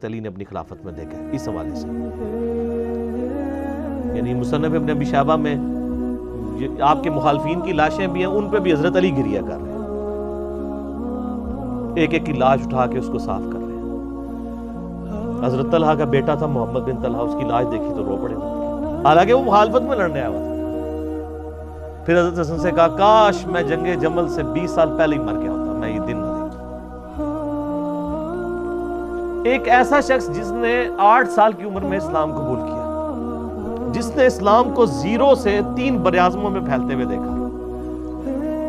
حضرت علی نے اپنی خلافت میں دیکھا ہے اس حوالے سے. یعنی مصنف ابن ابی شیبہ میں آپ کے مخالفین کی لاشیں بھی ہیں، ان پہ بھی حضرت علی گریہ کر رہے ہیں، ایک ایک کی لاش اٹھا کے اس کو صاف کر رہے ہیں. حضرت طلحہ کا بیٹا تھا محمد بن طلحہ، اس کی لاش دیکھی تو رو پڑے، حالانکہ وہ مخالفت میں لڑنے آیا ہوا تھا. پھر حضرت حسن سے کہا کاش میں جنگ جمل سے 20 سال پہلے ہی مر گیا ہوتا، میں یہ دن نہ دیکھتا. ایک ایسا شخص جس نے 8 سال کی عمر میں اسلام قبول کیا، جس نے اسلام کو زیرو سے 3 براعظموں میں پھیلتے ہوئے دیکھا،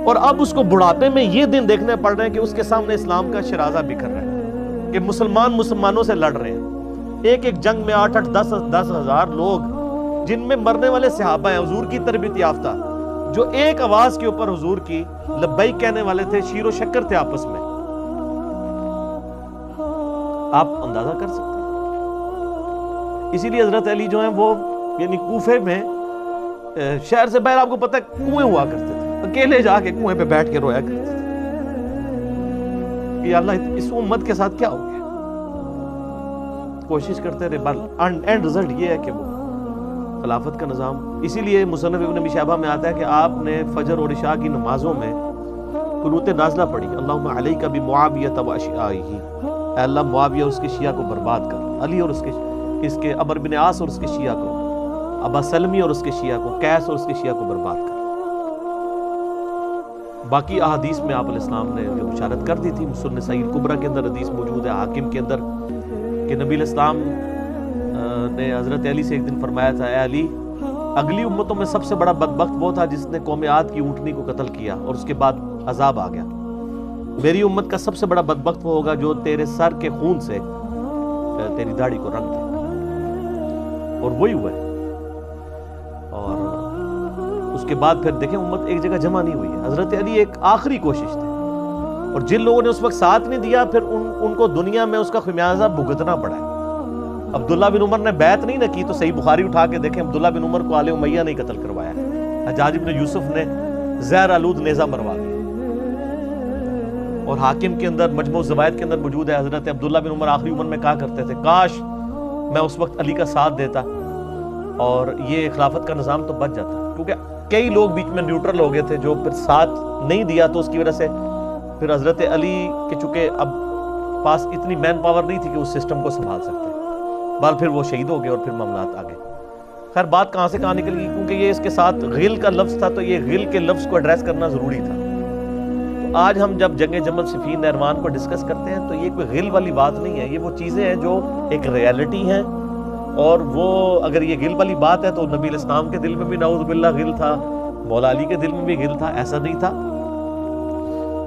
اور اب اس کو بڑھاپے میں یہ دن دیکھنے پڑ رہے ہیں کہ اس کے سامنے اسلام کا شرازہ بکھر رہا ہے، کہ مسلمانوں سے لڑ رہے ہیں. ایک ایک جنگ میں 8-8 10 ہزار لوگ، جن میں مرنے والے صحابہ ہیں حضور کی تربیت یافتہ، جو ایک آواز کے اوپر حضور کی لبیک کہنے والے تھے، شیر و شکر تھے آپس میں. آپ اندازہ کر سکتے ہیں. اسی لیے حضرت علی جو ہیں وہ یعنی کوفے میں شہر سے باہر آپ کو پتہ ہے کنویں ہوا کرتے تھے، اکیلے جا کے کنویں پہ بیٹھ کے رویا کرتے تھے کہ اللہ اس امت کے ساتھ کیا ہو گیا. کوشش کرتے رہے، اینڈ رزلٹ یہ ہے کہ وہ خلافت کا نظام. اسی لیے مصنف ابن ابی شیبہ میں آتا ہے کہ آپ نے فجر اور عشاء کی نمازوں میں قنوت نازلہ پڑھی، اللہم علیک بمعاویہ و اشیائہ، اے اللہ معاویہ اور اس کے شیعہ کو برباد کر، علی اور اس کے عمرو بن عاص اور اس کے شیعہ کو، ابا سلمی اور اس کے شیعہ کو، قیس اور اس کے شیعہ کو برباد کر. باقی احادیث میں آپ علیہ السلام نے جو بشارت کر دی تھی، مسند نسائی الکبریٰ کے اندر حدیث موجود ہے، حاکم کے اندر، کہ نبی علیہ السلام نے حضرت علی سے ایک دن فرمایا تھا، اے علی، اگلی امتوں میں سب سے بڑا بدبخت وہ تھا جس نے قوم عاد کی اونٹنی کو قتل کیا اور اس کے بعد عذاب آ گیا. میری امت کا سب سے بڑا بدبخت وہ ہوگا جو تیرے سر کے خون سے تیری داڑھی کو رنگ دے. اور وہی ہوا ہے. اور اس کے بعد پھر دیکھیں امت ایک جگہ جمع نہیں ہوئی ہے. حضرت علی ایک آخری کوشش تھی، اور جن لوگوں نے اس وقت ساتھ نہیں دیا پھر ان کو دنیا میں اس کا خمیازہ بھگتنا پڑا ہے. عبداللہ بن عمر نے بیعت نہیں نہ کی تو صحیح بخاری اٹھا کے دیکھیں، عبداللہ بن عمر کو آل امیہ نے قتل کروایا، حجاج بن یوسف نے زہر آلود نیزہ مروا دی. اور حاکم کے اندر مجموع الزوائد کے اندر موجود ہے، حضرت عبداللہ بن عمر آخری عمر میں کہا کرتے تھے کاش میں اس وقت علی کا ساتھ دیتا اور یہ خلافت کا نظام تو بچ جاتا. کیونکہ کئی لوگ بیچ میں نیوٹرل ہو گئے تھے جو پھر ساتھ نہیں دیا، تو اس کی وجہ سے پھر حضرت علی کے چونکہ اب پاس اتنی مین پاور نہیں تھی کہ اس سسٹم کو سنبھال سکتے، بال پھر وہ شہید ہو گئے اور پھر معاملات آگے. خیر بات کہاں سے کہاں نکل گئی، کیونکہ یہ اس کے ساتھ غل کا لفظ تھا، تو یہ غل کے لفظ کو ایڈریس کرنا ضروری تھا. تو آج ہم جب جنگ جمل صفین نہروان کو ڈسکس کرتے ہیں تو یہ کوئی غل والی بات نہیں ہے، یہ وہ چیزیں ہیں جو ایک ریالٹی ہیں. اور وہ اگر یہ غل والی بات ہے تو نبی علیہ السلام کے دل میں بھی نعوذ باللہ غل تھا، مولا علی کے دل میں بھی غل تھا، ایسا نہیں تھا.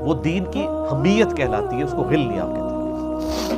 وہ دین کی حمیت کہلاتی ہے، اس کو غل نہیں آپ کہتے.